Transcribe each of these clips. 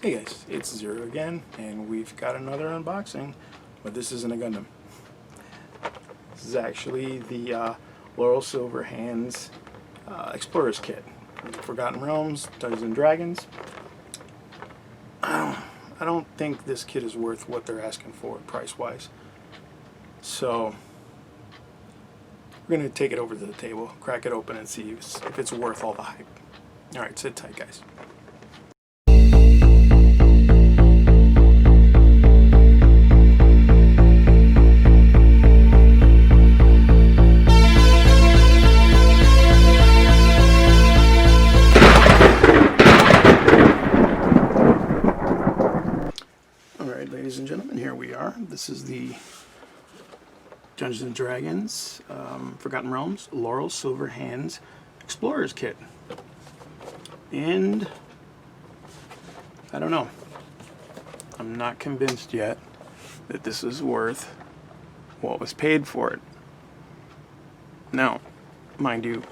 Hey guys, it's Zero again, and we've got another unboxing, but this isn't a Gundam. This is actually the Laeral Silverhand's Explorer's Kit. Forgotten Realms, Dungeons and Dragons. I don't think this kit is worth what they're asking for price-wise. So we're going to take it over to the table, crack it open, and see if it's worth all the hype. Alright, sit tight guys. Alright, ladies and gentlemen, here we are. This is the Dungeons and Dragons Forgotten Realms Laeral Silverhand's Explorer's Kit. And I don't know. I'm not convinced yet that this is worth what was paid for it. Now, mind you,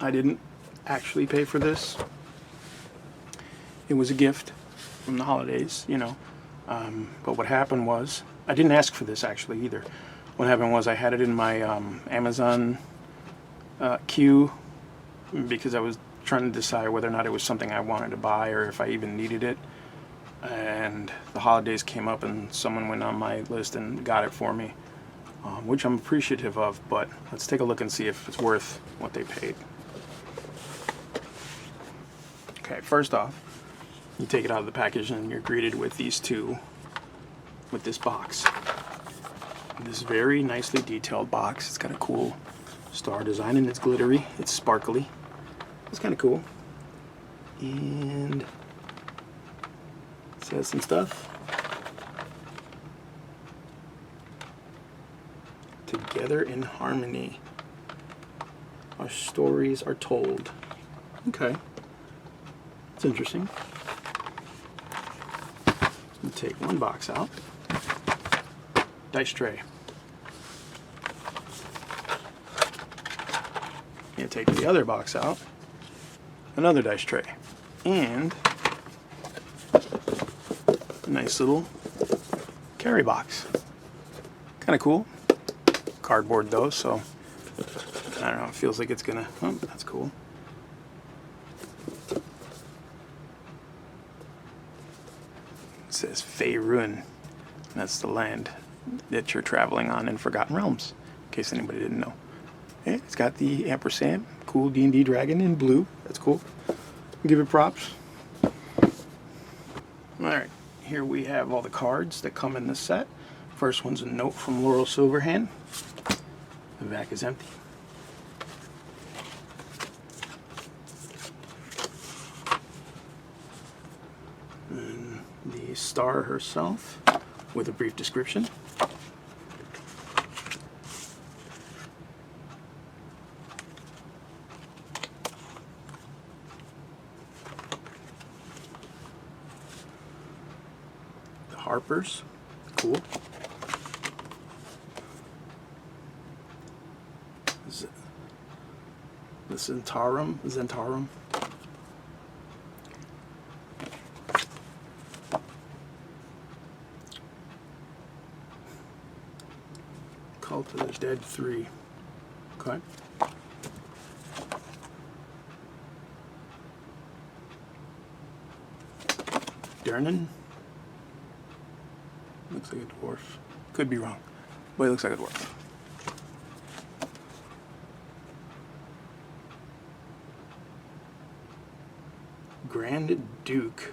I didn't actually pay for this. It was a gift from the holidays, you know. But what happened was, I didn't ask for this actually either. What happened was I had it in my Amazon queue because I was trying to decide whether or not it was something I wanted to buy or if I even needed it. And the holidays came up and someone went on my list and got it for me, which I'm appreciative of, but let's take a look and see if it's worth what they paid. Okay, first off, you take it out of the package and you're greeted with these two, with this box. This very nicely detailed box. It's got a cool star design and it's glittery, it's sparkly. It's kind of cool. And it says some stuff. Together in harmony, our stories are told. Okay. It's interesting. We'll take one box out. Dice tray. You take the other box out. Another dice tray. And a nice little carry box. Kind of cool. Cardboard though, so I don't know, it feels like it's gonna, oh, that's cool. It says Faerun. That's the land that you're traveling on in Forgotten Realms, in case anybody didn't know. And it's got the ampersand, cool D&D dragon in blue. That's cool. Give it props. Alright, here we have all the cards that come in this set. First one's a note from Laeral Silverhand. The back is empty. And the star herself with a brief description. The Harpers, cool. The Zentarum. Cult of the Dead 3. Okay. Durnan. Looks like a dwarf. Could be wrong, but it looks like a dwarf. Grand Duke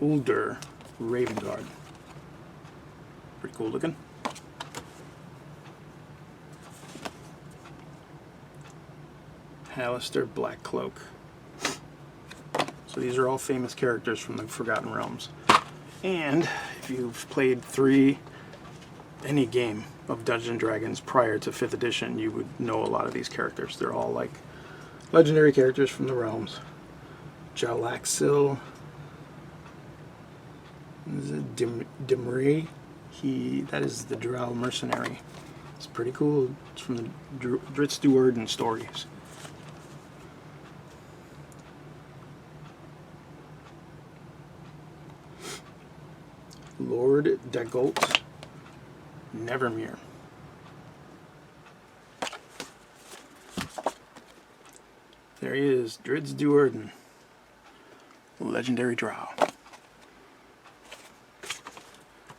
Uldur Ravengard. Pretty cool looking. Alistair Blackcloak. So these are all famous characters from the Forgotten Realms. And if you've played any game of Dungeons and Dragons prior to 5th edition, you would know a lot of these characters. They're all like legendary characters from the realms. Jalaxil, Dimri, that is the Drow mercenary. It's pretty cool. It's from the Dritz Steward and stories. Lord Dagult Nevermere. There he is, Drizzt Do'Urden, legendary drow.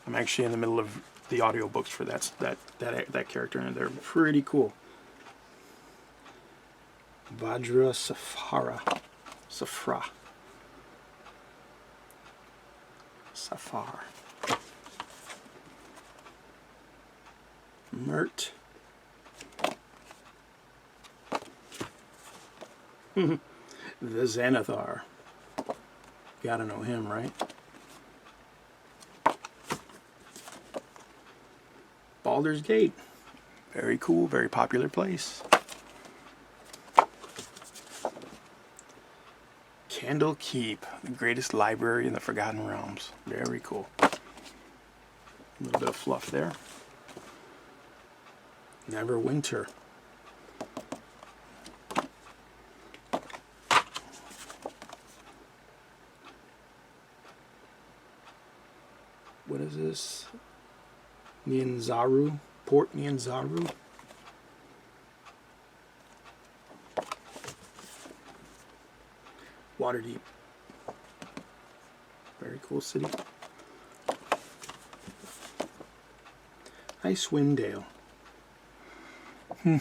I'm actually in the middle of the audiobooks for that character, and they're pretty cool. Vajra Safra. Safar. Mert. The Xanathar. Gotta know him, right? Baldur's Gate. Very cool, very popular place. Candle Keep, the greatest library in the Forgotten Realms. Very cool. A little bit of fluff there. Neverwinter. What is this? Nyanzaru, Port Nyanzaru. Waterdeep. Very cool city. Icewind Dale. And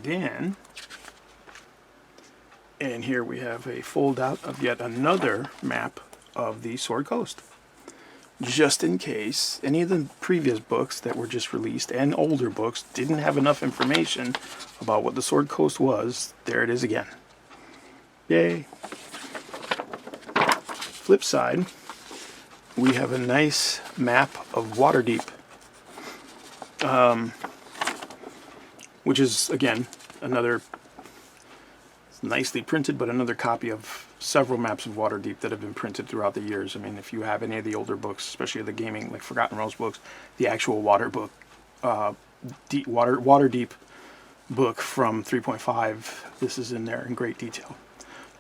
then, and here we have a fold out of yet another map of the Sword Coast. Just in case any of the previous books that were just released and older books didn't have enough information about what the Sword Coast was, there it is again. Yay. Flip side, we have a nice map of Waterdeep, which is, again, another nicely printed, but another copy of several maps of Waterdeep that have been printed throughout the years. I mean, if you have any of the older books, especially the gaming, like Forgotten Realms books, the actual Water book, Waterdeep book from 3.5, this is in there in great detail.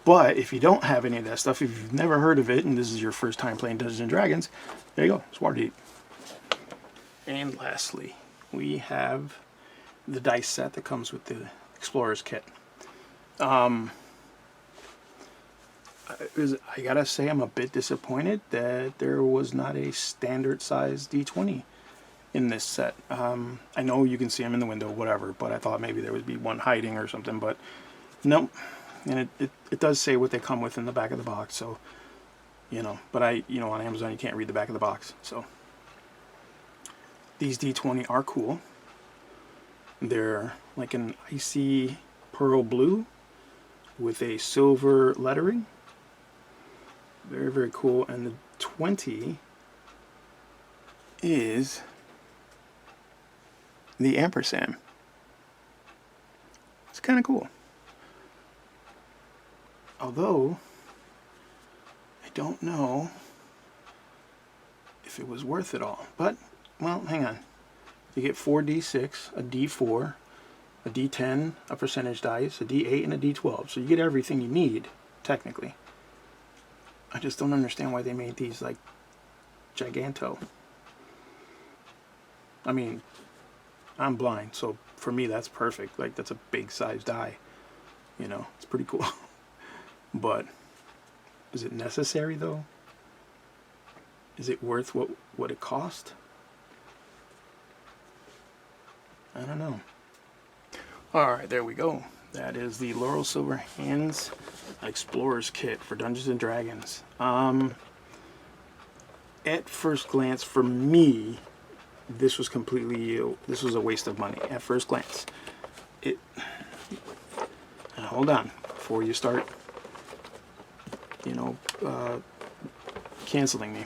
But if you don't have any of that stuff, if you've never heard of it, and this is your first time playing Dungeons and Dragons, there you go, it's Waterdeep. And lastly, we have the dice set that comes with the Explorer's Kit. I gotta say I'm a bit disappointed that there was not a standard size D20 in this set. I know you can see them in the window, whatever, but I thought maybe there would be one hiding or something, but nope. And it does say what they come with in the back of the box, so, you know, but on Amazon you can't read the back of the box, so. These D20 are cool. They're like an icy pearl blue with a silver lettering. Very, very cool. And the 20 is the ampersand. It's kind of cool. Although, I don't know if it was worth it all. But, well, hang on. You get 4d6, a d4, a d10, a percentage dice, a d8, and a d12. So you get everything you need, technically. I just don't understand why they made these, like, giganto. I mean, I'm blind, so for me that's perfect. Like, that's a big size die. You know, it's pretty cool. But, is it necessary, though? Is it worth what it cost? I don't know. Alright, there we go. That is the Laeral Silverhand's Explorer's Kit for Dungeons and Dragons. At first glance, for me, this was a waste of money. At first glance. Hold on, before you start, canceling me.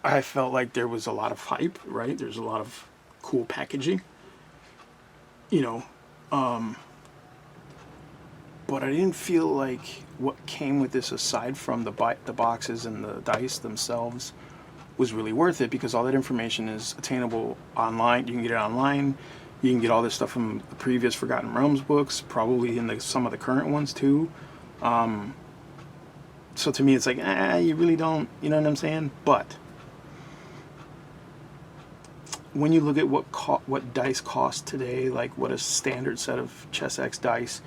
I felt like there was a lot of hype, right? There's a lot of cool packaging, but I didn't feel like what came with this, aside from the boxes and the dice themselves, was really worth it, because all that information is attainable online. You can get it online. You can get all this stuff from the previous Forgotten Realms books, probably in some of the current ones too. So to me, it's like, you really don't, you know what I'm saying? But when you look at what dice cost today, like what a standard set of Chess X dice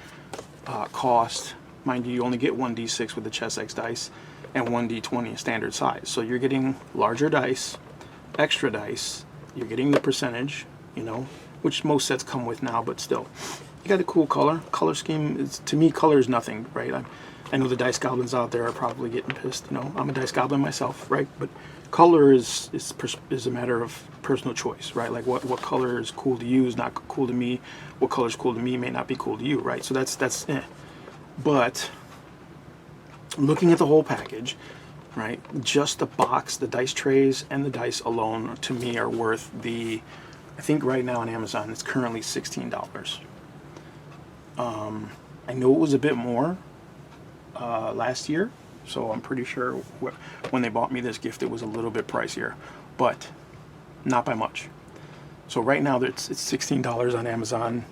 cost, mind you, you only get 1d6 with the Chess X dice and 1d20 standard size. So you're getting larger dice, extra dice, you're getting the percentage, you know, which most sets come with now, but still. You got a cool color scheme. To me, color is nothing, right? I know the dice goblins out there are probably getting pissed. You know, I'm a dice goblin myself, right? But color is a matter of personal choice, right? Like what color is cool to you is not cool to me. What color is cool to me may not be cool to you, right? So that's But looking at the whole package, right? Just the box, the dice trays, and the dice alone, to me, are worth the. I think right now on Amazon it's currently $16. I know it was a bit more last year, so I'm pretty sure when they bought me this gift it was a little bit pricier, but not by much. So right now it's $16 on Amazon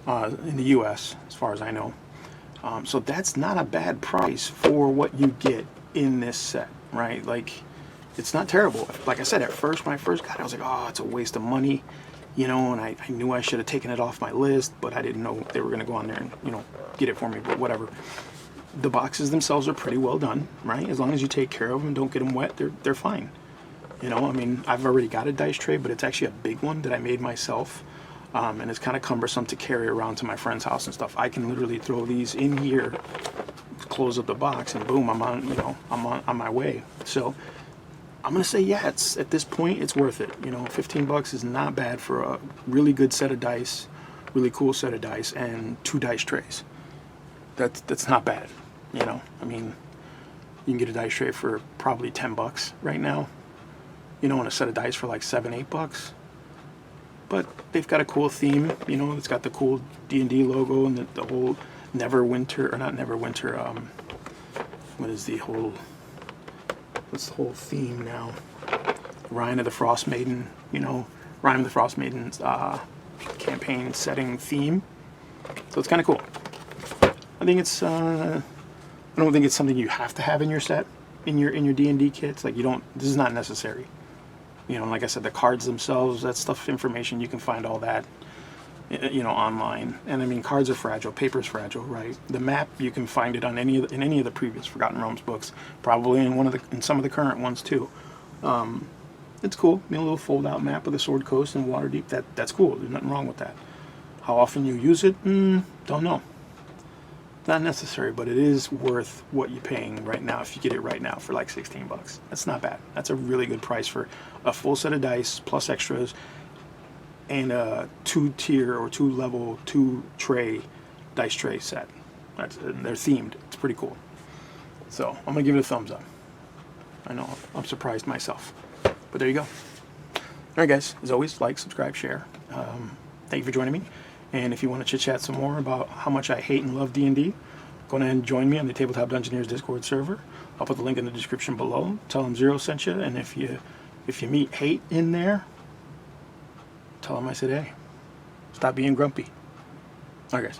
in the US, as far as I know. So that's not a bad price for what you get in this set, right? Like, it's not terrible. Like I said, at first, when I first got it, I was like, oh, it's a waste of money, you know, and I knew I should have taken it off my list, but I didn't know they were going to go on there and, you know, get it for me, but whatever. The boxes themselves are pretty well done, right? As long as you take care of them and don't get them wet, they're fine. You know, I mean, I've already got a dice tray, but it's actually a big one that I made myself, and it's kind of cumbersome to carry around to my friend's house and stuff. I can literally throw these in here, close up the box, and boom, I'm on, you know, I'm on my way. So I'm gonna say, yeah, it's at this point it's worth it. You know, 15 bucks is not bad for a really good set of dice, really cool set of dice, and 2 dice trays. That's not bad. You know, I mean, you can get a dice tray for probably 10 bucks right now. You know, and a set of dice for like $7-8 bucks. But they've got a cool theme. You know, it's got the cool D&D logo and the whole Neverwinter, or not Neverwinter. What's the whole theme now? Rime of the Frost Maiden. You know, Rime of the Frost Maiden's campaign setting theme. So it's kind of cool. I think it's. I don't think it's something you have to have in your set, in your D&D kits. Like, you don't. This is not necessary. You know, like I said, the cards themselves, that stuff, information, you can find all that, you know, online. And I mean, cards are fragile, paper's fragile, right? The map, you can find it on any of the previous Forgotten Realms books, probably in some of the current ones too. It's cool. You know, a little fold-out map of the Sword Coast and Waterdeep. That's cool. There's nothing wrong with that. How often you use it? Don't know. Not necessary, but it is worth what you're paying right now if you get it right now for like 16 bucks. That's not bad. That's a really good price for a full set of dice plus extras and a 2-tier or 2-level 2-tray dice tray set. They're themed. It's pretty cool. So I'm gonna give it a thumbs up. I know, I'm surprised myself, but there you go. All right, guys. As always, like, subscribe, share. Thank you for joining me. And if you want to chit-chat some more about how much I hate and love D&D, go ahead and join me on the Tabletop Dungeoneers Discord server. I'll put the link in the description below. Tell them Zero sent you, and if you meet hate in there, tell them I said, hey, stop being grumpy. All right, guys.